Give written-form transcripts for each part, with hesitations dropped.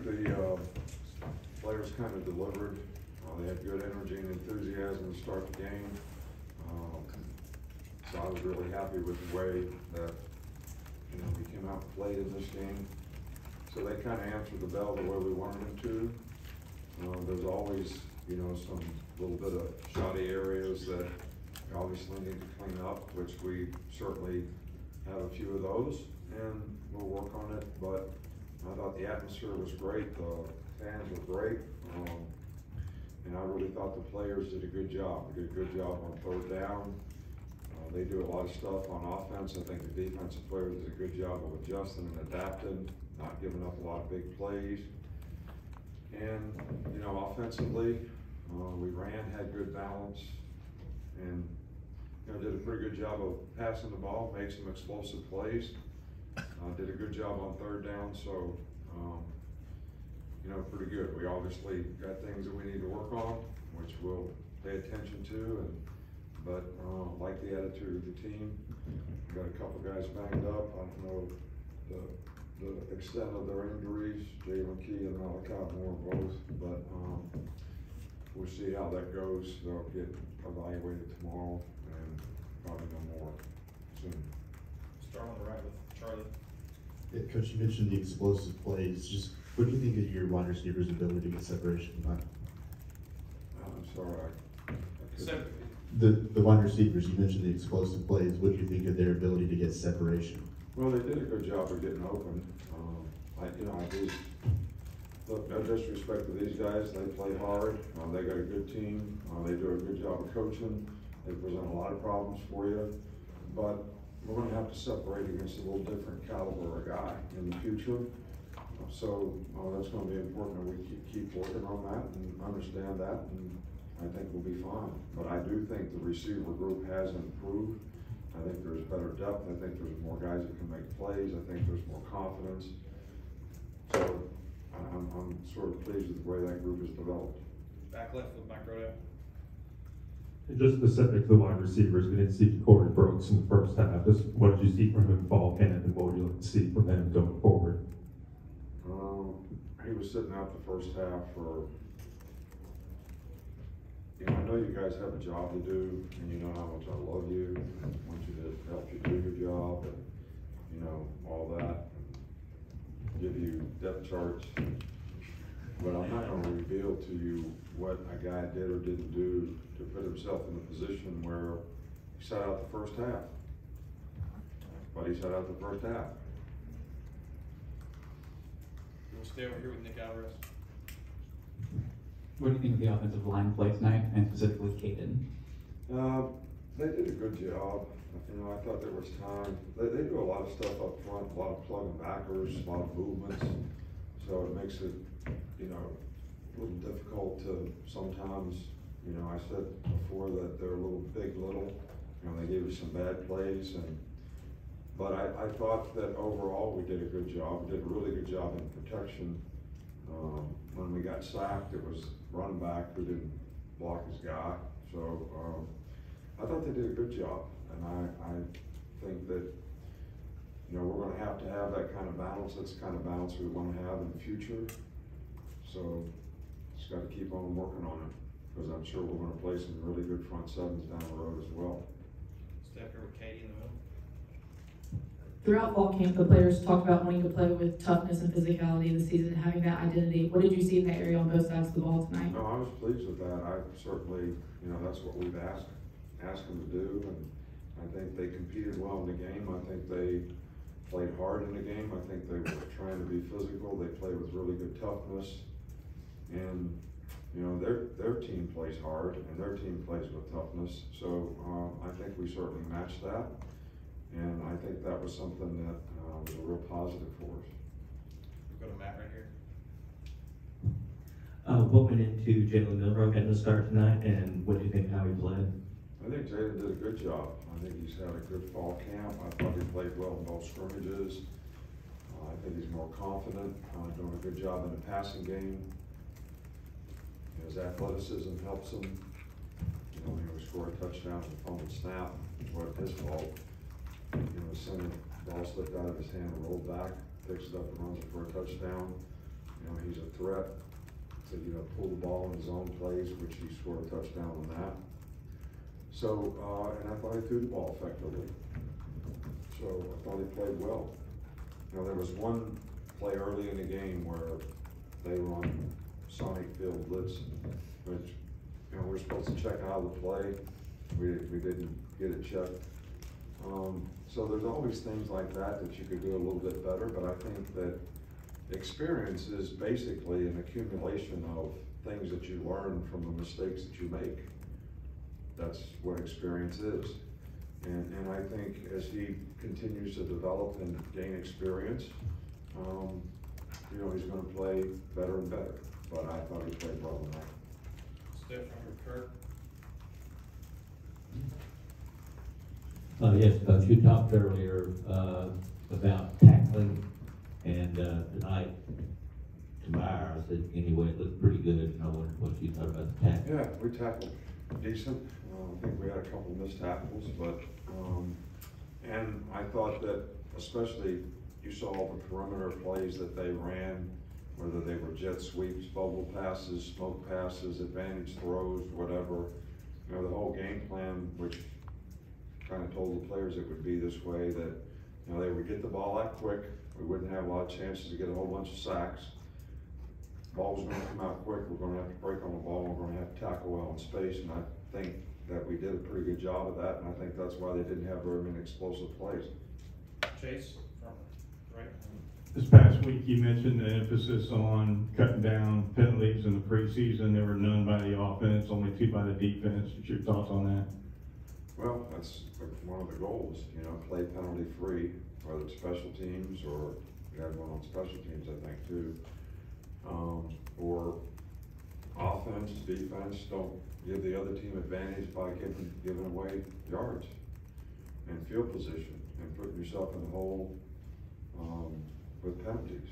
think the players kind of delivered. They had good energy and enthusiasm to start the game. So I was really happy with the way that we came out and played in this game. So they kind of answered the bell the way we wanted them to. There's always some little bit of shoddy areas that we obviously need to clean up, which we certainly have a few of those, and we'll work on it. But I thought the atmosphere was great, the fans were great, and I really thought the players did a good job. We did a good job on third down. They do a lot of stuff on offense. I think the defensive players did a good job of adjusting and adapting, not giving up a lot of big plays. And offensively, we ran, had good balance, and did a pretty good job of passing the ball, made some explosive plays. Did a good job on third down, so pretty good. We obviously got things that we need to work on, which we'll pay attention to, but like the attitude of the team. We got a couple guys banged up. I don't know the extent of their injuries. Jalen Key and Malachi Moore both, but we'll see how that goes. They'll get evaluated tomorrow and probably know more soon. Start on the right with Charlie. Yeah, Coach, you mentioned the explosive plays. Just what do you think of your wide receivers' ability to get separation? I'm sorry. The wide receivers, you mentioned the explosive plays. What do you think of their ability to get separation? Well, they did a good job of getting open. I do. Look, no disrespect to these guys. They play hard. They got a good team. They do a good job of coaching. They present a lot of problems for you, but we're going to have to separate against a little different caliber of guy in the future. So that's going to be important that we keep working on that and understand that, and I think we'll be fine. But I do think the receiver group has improved. I think there's better depth. I think there's more guys that can make plays. I think there's more confidence. So I'm sort of pleased with the way that group has developed. Back left with Mike Rodell. And just specific to the wide receivers, we didn't see Corey Brooks in the first half. Just what did you see from him in fall camp, and what would you like to see from him going forward? He was sitting out the first half for, I know you guys have a job to do, and you know how much I love you, and want you to help you do your job, and all that, and give you depth charts. But I'm not going to reveal to you what a guy did or didn't do to put himself in a position where he sat out the first half. But he sat out the first half. We'll stay over here with Nick Alvarez. What do you think of the offensive line play tonight, and specifically Caden? They did a good job. I thought there was time. They do a lot of stuff up front, a lot of plugging backers, a lot of movements. So it makes it, a little difficult to sometimes, I said before that they're a little big, little. They gave you some bad plays, but I thought that overall we did a good job. We did a really good job in protection. When we got sacked, it was running back who didn't block his guy. So I thought they did a good job, and I think that we're going to have that kind of balance. That's the kind of balance we want to have in the future. So just got to keep on working on it, because I'm sure we're going to play some really good front sevens down the road as well. Step here with Katie in the middle. Throughout fall camp, the players talked about wanting to play with toughness and physicality this season, having that identity. What did you see in that area on both sides of the ball tonight? No, I was pleased with that. I certainly, that's what we've asked them to do, and I think they competed well in the game. I think they played hard in the game. I think they were trying to be physical. They played with really good toughness, and their team plays hard and their team plays with toughness. So I think we certainly matched that. And I think that was something that was a real positive for us. We'll go to Matt right here. What went into Jalen Milrow getting the start tonight, and what do you think how he played? I think Jalen did a good job. I think he's had a good fall camp. I thought he played well in both scrimmages. I think he's more confident, doing a good job in the passing game. His athleticism helps him. He scored a touchdown from the snap. It wasn't his fault. The center ball slipped out of his hand and rolled back, picks it up and runs it for a touchdown. He's threat to, pull the ball in his own plays, which he scored a touchdown on that. So, and I thought he threw the ball effectively. So I thought he played well. There was one play early in the game where they were on Sonic Field blitz, which, we're supposed to check out of the play. We didn't get it checked. So there's always things like that you could do a little bit better, but I think that experience is basically an accumulation of things that you learn from the mistakes that you make. That's what experience is. And I think as he continues to develop and gain experience, he's going to play better and better. But I thought he played well tonight. Steph, remember Kurt? Yes, Coach, you talked earlier about tackling, and tonight, to my eyes, anyway, it looked pretty good. I wondered what you thought about the tackling. Yeah, we tackled decent. I think we had a couple missed tackles, but and I thought that especially you saw all the perimeter plays that they ran, whether they were jet sweeps, bubble passes, smoke passes, advantage throws, whatever. The whole game plan, which kind of told the players it would be this way, that they would get the ball out quick. We wouldn't have a lot of chances to get a whole bunch of sacks. Ball was going to come out quick. We're going to have to break on the ball. We're going to have to tackle well in space, and I think that we did a pretty good job of that, and I think that's why they didn't have very many explosive plays. Chase, right? This past week, you mentioned the emphasis on cutting down penalties in the preseason. There were none by the offense, only 2 by the defense. What's your thoughts on that? Well, that's one of the goals, play penalty free, whether it's special teams or we had one on special teams, I think, too. Or offense, defense, don't give the other team advantage by giving away yards and field position and putting yourself in the hole with penalties.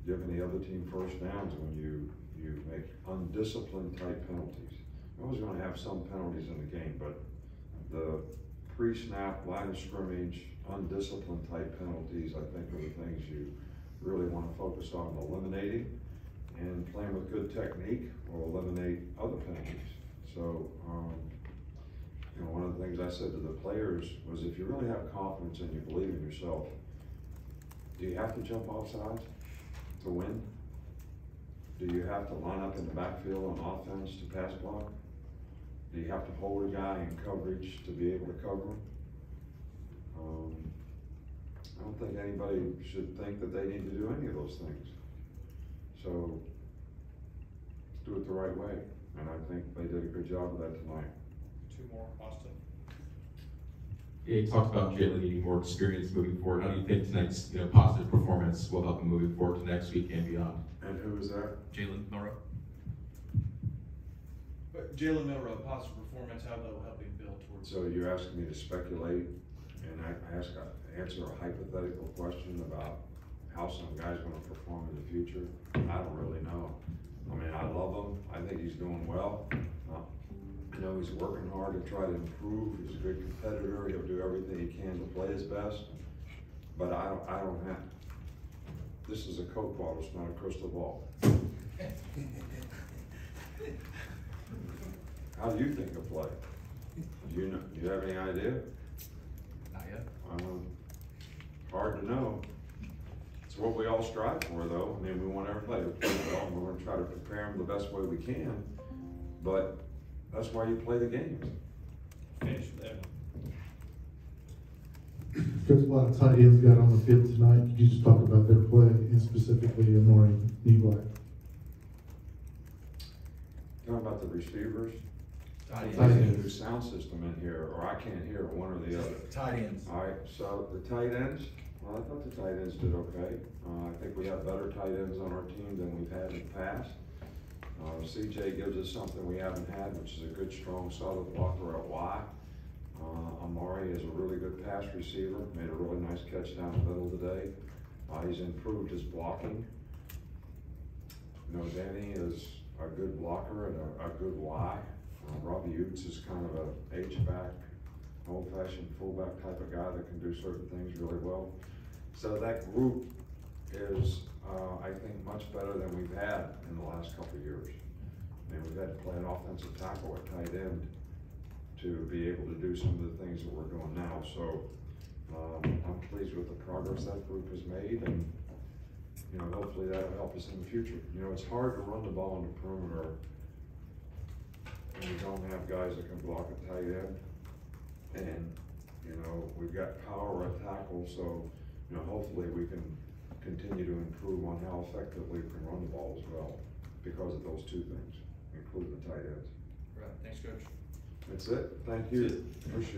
Giving the other team first downs when you make undisciplined type penalties. You're always going to have some penalties in the game, but the pre-snap, line of scrimmage, undisciplined type penalties, I think are the things you really want to focus on eliminating, and playing with good technique will eliminate other penalties. So, one of the things I said to the players was, if you really have confidence and you believe in yourself, do you have to jump off sides to win? Do you have to line up in the backfield on offense to pass block? Do you have to hold a guy in coverage to be able to cover him? I don't think anybody should think that they need to do any of those things. So let's do it the right way. And I think they did a good job of that tonight. 2 more, Austin. Yeah, you talked about Jalen needing more experience moving forward. How do you think tonight's positive performance will help him moving forward to next week and beyond? And who is that? Jalen Milrow. But Jalen Milrow, positive performance, how that will help him build towards. So you're asking me to speculate, and I answer a hypothetical question about how some guy's going to perform in the future. I don't really know. I mean, I love him. I think he's doing well. I know he's working hard to try to improve. He's a good competitor. He'll do everything he can to play his best. But I don't have. This is a Coke bottle. It's not a crystal ball. How do you think of play? Do you have any idea? Not yet. Hard to know. It's what we all strive for, though. I mean, we want everybody to play well, and we're going to try to prepare them the best way we can. But that's why you play the games. Finish with Evan. Coach, a lot of tight ends got on the field tonight. Could you just talk about their play, and specifically Amari Black? Talking about the receivers. Tight I ends. need a new sound system in here, or I can't hear one or the other. Tight ends. All right, so the tight ends, well, I thought the tight ends did okay. I think we have better tight ends on our team than we've had in the past. CJ gives us something we haven't had, which is a good, strong, solid blocker at Y. Amari is a really good pass receiver, made a really nice catch down the middle today. He's improved his blocking. Danny is a good blocker and a good Y. Robbie Utes is kind of a H-back, old-fashioned fullback type of guy that can do certain things really well. So that group is I think much better than we've had in the last couple of years. I mean, we've had to play an offensive tackle at tight end to be able to do some of the things that we're doing now. So, I'm pleased with the progress that group has made, and, you know, hopefully that'll help us in the future. You know, it's hard to run the ball in the perimeter when you don't have guys that can block at tight end. And, you know, we've got power at tackle, so, you know, hopefully we can continue to improve on how effectively we can run the ball as well, because of those two things, including the tight ends. Right, thanks, Coach. That's it. Thank you. Appreciate it.